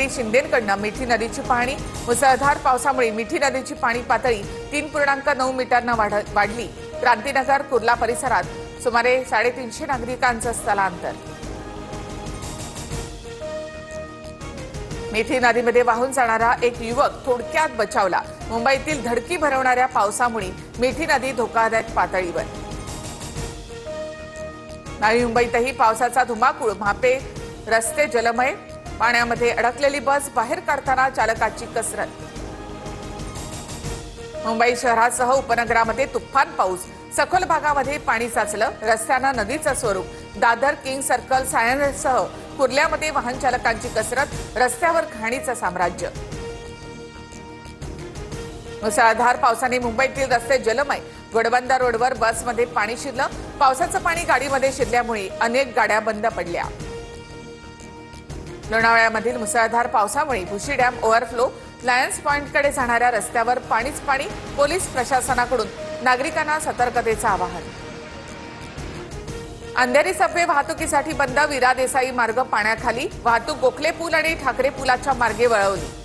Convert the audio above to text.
मंत्री शिंदेंकडून मिठी नदीची पाहणी। मुसळधार पावसामुळे मिठी नदीची पाणी पातळी 3.9 मीटरनं वाढली। क्रांतीनगर कुर्ला परिसरात सुमारे 350 नागरिकांचं स्थलांतर। मिठी नदीमध्ये वाहून जाणारा एक युवक थोडक्यात बचावला। मुंबईतील धडकी भरवणाऱ्या पावसामुळे मिठी नदी धोकादायक पातळीवर। नवी मुंबईतही पावसाचा धुमाकूळ। म्हापे रस्ते जलमय, पाण्यामध्ये अडकलेली बस बाहेर काढताना चालकाची कसरत। मुंबई शहरासह उपनगरामध्ये तुफान पाऊस। सखोल भागामध्ये पाणी साचलं। रस्त्यांना नदीचं स्वरूप। दादर किंग सर्कल सायन्ससह कुर्ल्यामध्ये वाहन चालकांची कसरत। रस्त्यावर घाणीचं साम्राज्य। मुसळधार पावसाने मुंबईतील रस्ते जलमय। घोडबंदर रोडवर बसमध्ये पाणी शिरलं। पावसाचं पाणी गाडीमध्ये शिरल्यामुळे अनेक गाड्या बंद पडल्या। लोणावळ्यामधील मुसळधार पावसामुळे भुशी डॅम ओव्हरफ्लो। लायन्स पॉइंटकडे जाणाऱ्या रस्त्यावर पाणीच पाणी। पोलीस प्रशासनाकडून नागरिकांना सतर्कतेचं आवाहन। अंधेरी सबवे वाहतुकीसाठी बंद। विरा देसाई मार्ग पाण्याखाली। वाहतूक गोखले पूल आणि ठाकरे पुलाच्या मार्गे वळवली।